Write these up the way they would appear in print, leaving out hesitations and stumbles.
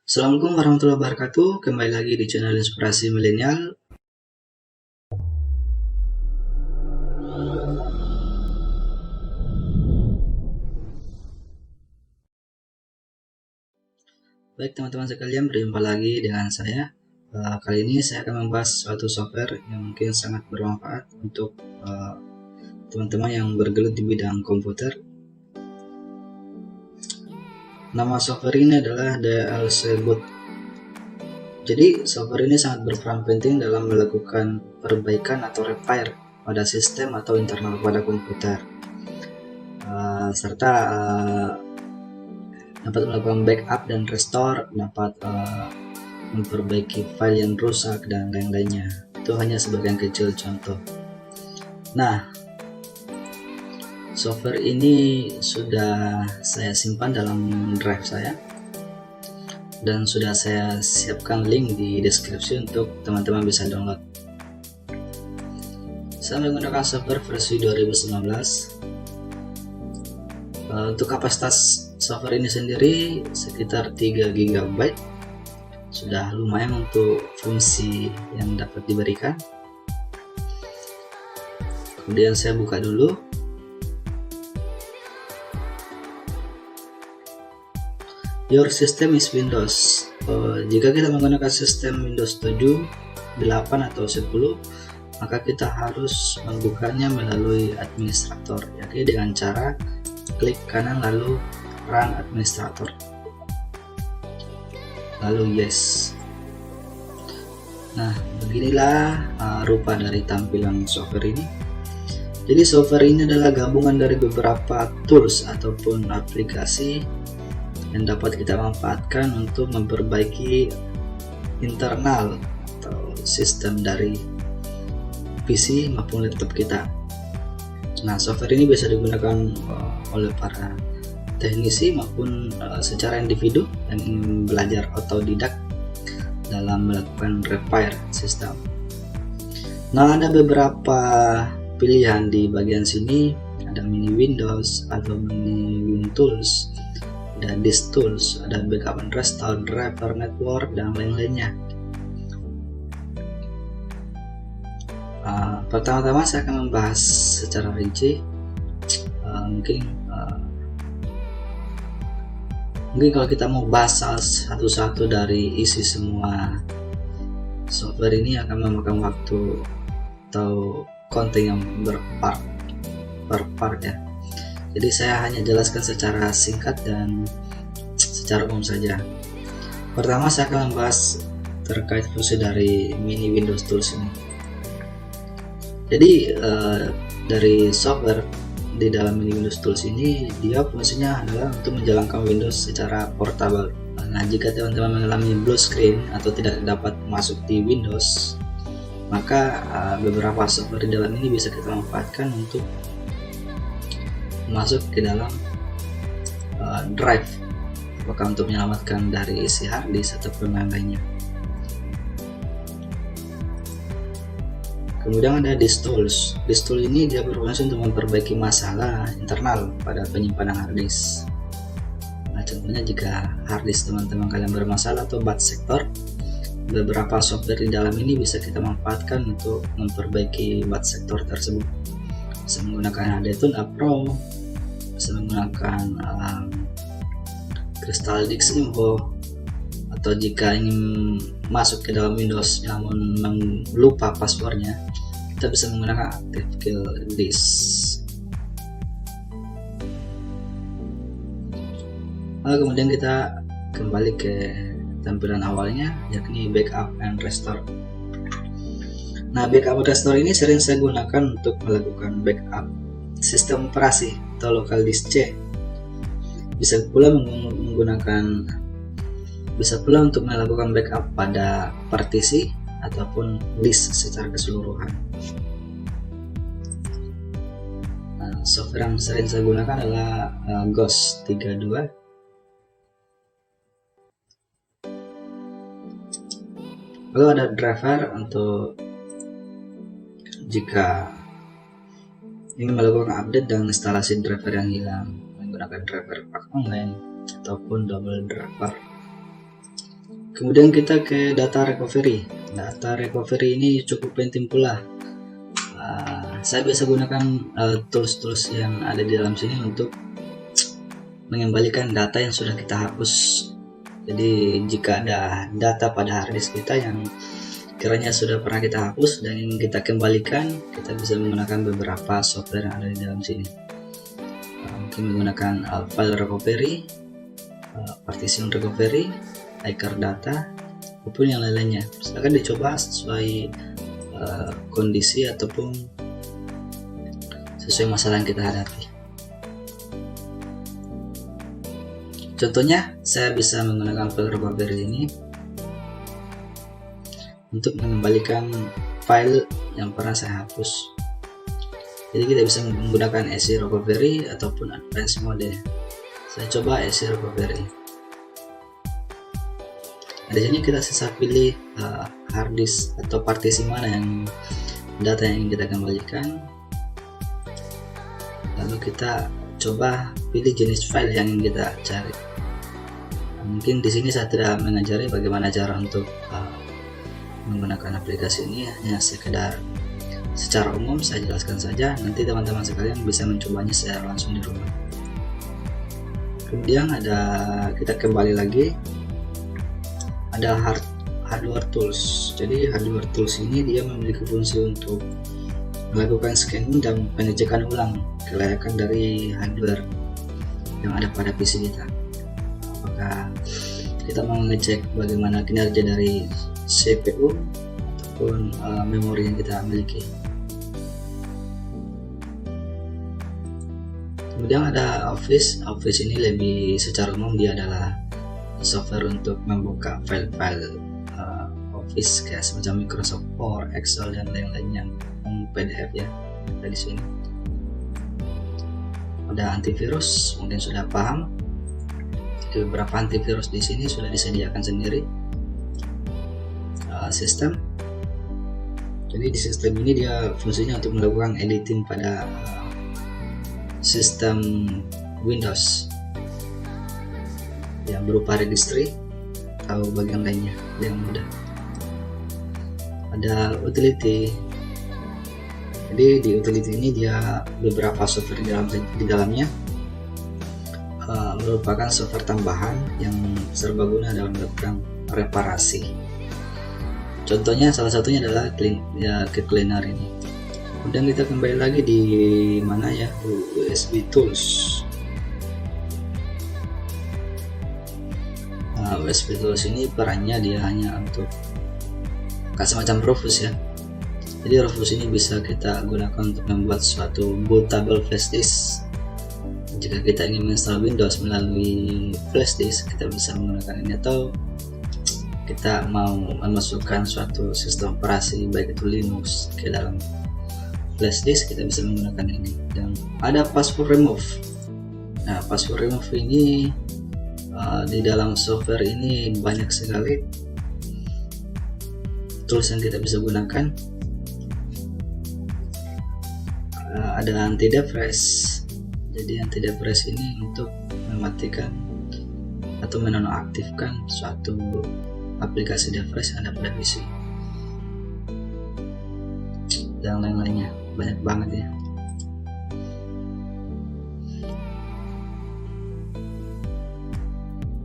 Assalamualaikum warahmatullahi wabarakatuh. Kembali lagi di channel Inspirasi Milenial. Baik teman-teman sekalian, berjumpa lagi dengan saya. Kali ini saya akan membahas suatu software yang mungkin sangat bermanfaat untuk teman-teman yang bergelut di bidang komputer. Nama software ini adalah DLC Boot. Jadi software ini sangat berperan penting dalam melakukan perbaikan atau repair pada sistem atau internal pada komputer, serta dapat melakukan backup dan restore, dapat memperbaiki file yang rusak dan lain-lainnya. Itu hanya sebagian kecil contoh. Nah, software ini sudah saya simpan dalam drive saya dan sudah saya siapkan link di deskripsi untuk teman-teman bisa download. Saya menggunakan software versi 2019. Untuk kapasitas software ini sendiri sekitar 3 GB. Sudah lumayan untuk fungsi yang dapat diberikan. Kemudian saya buka dulu. Your system is Windows. Jika kita menggunakan sistem Windows 7, 8 atau 10, maka kita harus membukanya melalui administrator, yakni dengan cara klik kanan lalu run administrator, lalu yes. Nah, beginilah rupa dari tampilan software ini. Jadi software ini adalah gabungan dari beberapa tools ataupun aplikasi yang dapat kita manfaatkan untuk memperbaiki internal atau sistem dari PC maupun laptop kita. Nah, software ini bisa digunakan oleh para teknisi maupun secara individu yang ingin belajar otodidak dalam melakukan repair sistem. Nah, ada beberapa pilihan di bagian sini. Ada mini Windows, atau mini WinTools, ada Disk Tools, ada Backup and Restore, Driver, Network, dan lain-lainnya. Pertama-tama saya akan membahas secara rinci. Mungkin kalau kita mau bahas satu-satu dari isi semua software ini akan memakan waktu atau konten yang berpart ya. Jadi saya hanya jelaskan secara singkat dan secara umum saja. Pertama saya akan membahas terkait fungsi dari mini Windows Tools ini. Jadi dari software di dalam mini Windows Tools ini, dia fungsinya adalah untuk menjalankan Windows secara portable. Nah, jika teman-teman mengalami blue screen atau tidak dapat masuk di Windows, maka beberapa software di dalam ini bisa kita manfaatkan untuk masuk ke dalam drive, apakah untuk menyelamatkan dari isi hard disk ataupun lain-lainnya. Kemudian ada Disk Tools. Disk Tools ini dia berfungsi untuk memperbaiki masalah internal pada penyimpanan hard disk. Nah, contohnya jika hard disk teman-teman kalian bermasalah atau bad sector, beberapa software di dalam ini bisa kita manfaatkan untuk memperbaiki bad sector tersebut. Bisa menggunakan HDTool Pro, bisa menggunakan Crystal Disk Info, atau jika ingin masuk ke dalam Windows namun lupa passwordnya, kita bisa menggunakan Active Kill Disk. Lalu kemudian kita kembali ke tampilan awalnya, yakni Backup and Restore. Nah, Backup and Restore ini sering saya gunakan untuk melakukan backup sistem operasi atau local disk C. Bisa pula untuk melakukan backup pada partisi ataupun disk secara keseluruhan. Nah, software yang sering saya gunakan adalah Ghost 32. Lalu ada driver untuk jika ingin melakukan update dan instalasi driver yang hilang, menggunakan driver pack online ataupun double driver. Kemudian kita ke data recovery. Data recovery ini cukup penting pula. Saya biasa gunakan tools-tools yang ada di dalam sini untuk mengembalikan data yang sudah kita hapus. Jadi jika ada data pada hard disk kita yang kiranya sudah pernah kita hapus dan ingin kita kembalikan, kita bisa menggunakan beberapa software yang ada di dalam sini. Mungkin menggunakan file recovery, partition recovery, iCar data, maupun yang lain-lainnya. Silakan dicoba sesuai kondisi ataupun sesuai masalah yang kita hadapi. Contohnya, saya bisa menggunakan file recovery ini untuk mengembalikan file yang pernah saya hapus. Jadi kita bisa menggunakan SC recovery ataupun advanced mode. Saya coba SC recovery. Di sini kita bisa pilih hard disk atau partisi mana yang data yang ingin kita kembalikan. Lalu kita coba pilih jenis file yang ingin kita cari. Mungkin di sini saya tidak mengajari bagaimana cara untuk menggunakan aplikasi ini, hanya sekedar secara umum saya jelaskan saja. Nanti teman-teman sekalian bisa mencobanya secara langsung di rumah. Kemudian kita kembali lagi, ada hardware tools. Jadi hardware tools ini dia memiliki fungsi untuk melakukan scanning dan pengecekan ulang kelayakan dari hardware yang ada pada PC kita. Apakah kita mau ngecek bagaimana kinerja dari CPU ataupun memori yang kita miliki. Kemudian ada Office. Office ini lebih secara umum dia adalah software untuk membuka file-file Office kayak semacam Microsoft Word, Excel dan lain-lainnya, PDF ya. Ada di sini. Ada antivirus, mungkin sudah paham. Jadi beberapa antivirus di sini sudah disediakan sendiri. Sistem. Jadi di sistem ini dia fungsinya untuk melakukan editing pada sistem Windows yang berupa registry atau bagian lainnya yang mudah. Ada utility. Jadi di utility ini dia beberapa software di dalamnya merupakan software tambahan yang serbaguna dalam melakukan reparasi. Contohnya salah satunya adalah cleaner ini. Kemudian kita kembali lagi di mana ya, USB tools. USB tools ini perannya dia hanya untuk semacam Rufus ya. Jadi Rufus ini bisa kita gunakan untuk membuat suatu bootable flash disk. Jika kita ingin menginstal Windows melalui flash disk, kita bisa menggunakan ini, atau kita mau memasukkan suatu sistem operasi baik itu Linux ke dalam flash disk, kita bisa menggunakan ini. Dan ada password remove. Nah, password remove ini di dalam software ini banyak sekali tools yang kita bisa gunakan. Ada anti-defresh. Jadi anti-defresh ini untuk mematikan atau menonaktifkan suatu aplikasi defresh yang ada pada PC dan lain-lainnya, banyak banget ya.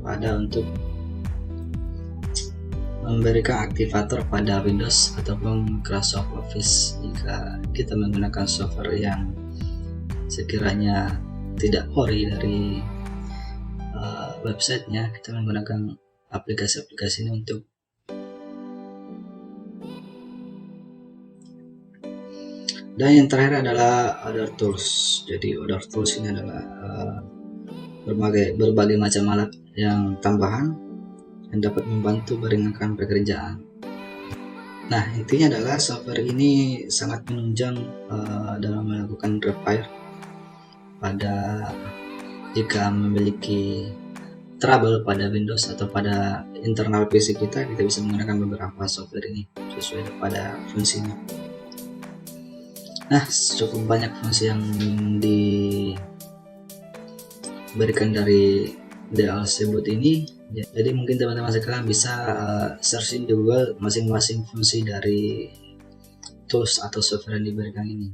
Ada untuk memberikan aktivator pada Windows ataupun Microsoft Office jika kita menggunakan software yang sekiranya tidak ori dari websitenya, kita menggunakan aplikasi-aplikasi ini untuk dan yang terakhir adalah other tools. Jadi other tools ini adalah berbagai macam alat yang tambahan yang dapat membantu meringankan pekerjaan. Nah, intinya adalah software ini sangat menunjang dalam melakukan repair pada jika memiliki trouble pada Windows atau pada internal PC kita bisa menggunakan beberapa software ini sesuai pada fungsinya. Nah, cukup banyak fungsi yang diberikan dari DLC boot ini. Jadi mungkin teman-teman sekalian bisa searching di Google masing-masing fungsi dari tools atau software yang diberikan ini.